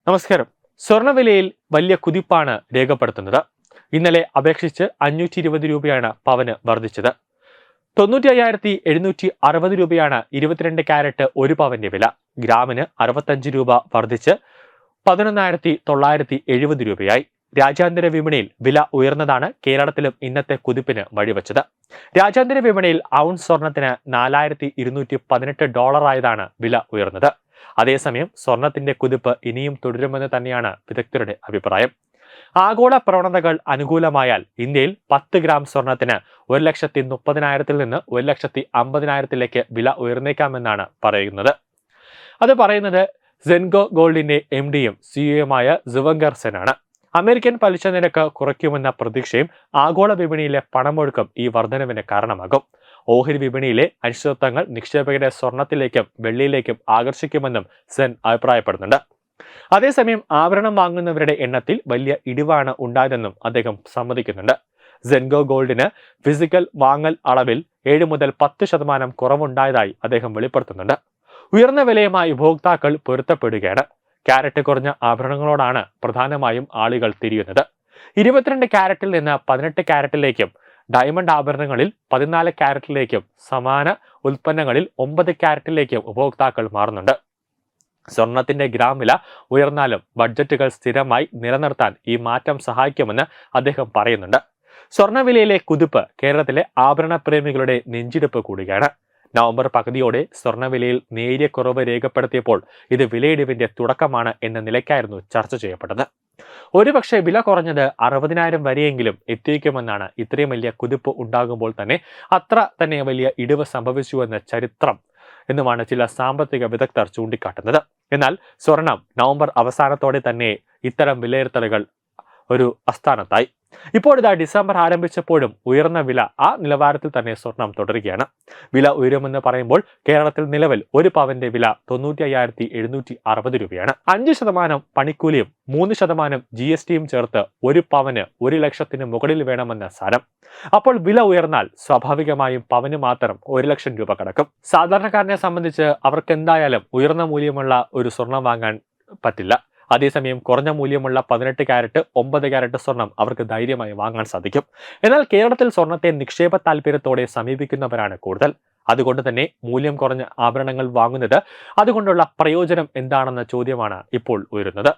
നമസ്കാരം. സ്വർണ്ണവിലയിൽ വലിയ കുതിപ്പാണ് രേഖപ്പെടുത്തുന്നത്. ഇന്നലെ അപേക്ഷിച്ച് 520 രൂപയാണ് പവന് വർദ്ധിച്ചത്. 95,760 രൂപയാണ് 22 കാരറ്റ് ഒരു പവന്റെ വില. ഗ്രാമിന് 65 രൂപ വർദ്ധിച്ച് 11,970 രൂപയായി. രാജ്യാന്തര വിപണിയിൽ വില ഉയർന്നതാണ് കേരളത്തിലും ഇന്നത്തെ കുതിപ്പിന് വഴിവെച്ചത്. രാജ്യാന്തര വിപണിയിൽ ഔൺസ് സ്വർണത്തിന് $4,218 ആയതാണ് വില ഉയർന്നത്. അതേസമയം സ്വർണത്തിന്റെ കുതിപ്പ് ഇനിയും തുടരുമെന്ന് തന്നെയാണ് വിദഗ്ധരുടെ അഭിപ്രായം. ആഗോള പ്രവണതകൾ അനുകൂലമായാൽ ഇന്ത്യയിൽ 10 ഗ്രാം സ്വർണത്തിന് 1,30,000 നിന്ന് 1,50,000 വില ഉയർന്നേക്കാമെന്നാണ് പറയുന്നത്. അത് പറയുന്നത് സെൻഗോ ഗോൾഡിന്റെ MDയും CEOയുമായ സുവങ്കർ സെനാണ്. അമേരിക്കൻ പലിശ നിരക്ക് കുറയ്ക്കുമെന്ന പ്രതീക്ഷയും ആഗോള വിപണിയിലെ പണമൊഴുക്കും ഈ വർധനവിന് കാരണമാകും. ഓഹരി വിപണിയിലെ അനിശ്ചിതത്വങ്ങൾ നിക്ഷേപകരെ സ്വർണത്തിലേക്കും വെള്ളിയിലേക്കും ആകർഷിക്കുമെന്നും സെൻ അഭിപ്രായപ്പെടുന്നുണ്ട്. അതേസമയം ആഭരണം വാങ്ങുന്നവരുടെ എണ്ണത്തിൽ വലിയ ഇടിവാണ് ഉണ്ടായതെന്നും അദ്ദേഹം സമ്മതിക്കുന്നുണ്ട്. സെൻഗോ ഗോൾഡിന് ഫിസിക്കൽ വാങ്ങൽ അളവിൽ 7 മുതൽ 10% കുറവുണ്ടായതായി അദ്ദേഹം വെളിപ്പെടുത്തുന്നുണ്ട്. ഉയർന്ന വിലയുമായി ഉപഭോക്താക്കൾ പൊരുത്തപ്പെടുകയാണ്. കാരറ്റ് കുറഞ്ഞ ആഭരണങ്ങളോടാണ് പ്രധാനമായും ആളുകൾ തിരിയുന്നത്. 22 കാരറ്റിൽ നിന്ന് 18 കാരറ്റിലേക്കും ഡയമണ്ട് ആഭരണങ്ങളിൽ 14 കാരറ്റിലേക്കും സമാന ഉൽപ്പന്നങ്ങളിൽ 9 കാരറ്റിലേക്കും ഉപഭോക്താക്കൾ മാറുന്നുണ്ട്. സ്വർണത്തിന്റെ ഗ്രാം വില ഉയർന്നാലും ബഡ്ജറ്റുകൾ സ്ഥിരമായി നിലനിർത്താൻ ഈ മാറ്റം സഹായിക്കുമെന്ന് അദ്ദേഹം പറയുന്നുണ്ട്. സ്വർണ്ണവിലയിലെ കുതിപ്പ് കേരളത്തിലെ ആഭരണ പ്രേമികളുടെ നെഞ്ചിടിപ്പ് കൂടുകയാണ്. നവംബർ പകുതിയോടെ സ്വർണ്ണവിലയിൽ നേരിയ കുറവ് രേഖപ്പെടുത്തിയപ്പോൾ ഇത് വിലയിടിവിന്റെ തുടക്കമാണ് എന്ന നിലയ്ക്കായിരുന്നു ചർച്ച ചെയ്യപ്പെട്ടത്. ഒരുപക്ഷെ വില കുറഞ്ഞത് 60,000 വരെയെങ്കിലും എത്തിക്കുമെന്നാണ്. ഇത്രയും വലിയ കുതിപ്പ് ഉണ്ടാകുമ്പോൾ തന്നെ അത്ര തന്നെ വലിയ ഇടിവ് സംഭവിച്ചുവെന്ന ചരിത്രം എന്നുമാണ് ചില സാമ്പത്തിക വിദഗ്ധർ ചൂണ്ടിക്കാട്ടുന്നത്. എന്നാൽ സ്വർണം നവംബർ അവസാനത്തോടെ തന്നെ ഇത്തരം വിലയിരുത്തലുകൾ ഒരു അസ്ഥാനത്തായി. ഇപ്പോൾ ഇതാ ഡിസംബർ ആരംഭിച്ചപ്പോഴും ഉയർന്ന വില ആ നിലവാരത്തിൽ തന്നെ സ്വർണം തുടരുകയാണ്. വില ഉയരുമെന്ന് പറയുമ്പോൾ കേരളത്തിൽ നിലവിൽ ഒരു പവന്റെ വില 95,760 രൂപയാണ്. 5% പണിക്കൂലിയും 3% GSTയും ചേർത്ത് ഒരു പവന് 1,00,000 മുകളിൽ വേണമെന്ന സാരം. അപ്പോൾ വില ഉയർന്നാൽ സ്വാഭാവികമായും പവന് മാത്രം 1,00,000 രൂപ കടക്കും. സാധാരണക്കാരനെ സംബന്ധിച്ച് അവർക്ക് എന്തായാലും ഉയർന്ന മൂല്യമുള്ള ഒരു സ്വർണം വാങ്ങാൻ പറ്റില്ല. അതേസമയം കുറഞ്ഞ മൂല്യമുള്ള 18 കാരറ്റ് 9 കാരറ്റ് സ്വർണം അവർക്ക് ധൈര്യമായി വാങ്ങാൻ സാധിക്കും. എന്നാൽ കേരളത്തിൽ സ്വർണത്തെ നിക്ഷേപ താല്പര്യത്തോടെ സമീപിക്കുന്നവരാണ് കൂടുതൽ. അതുകൊണ്ട് തന്നെ മൂല്യം കുറഞ്ഞ ആഭരണങ്ങൾ വാങ്ങുന്നത് അതുകൊണ്ടുള്ള പ്രയോജനം എന്താണെന്ന ചോദ്യമാണ് ഇപ്പോൾ ഉയരുന്നത്.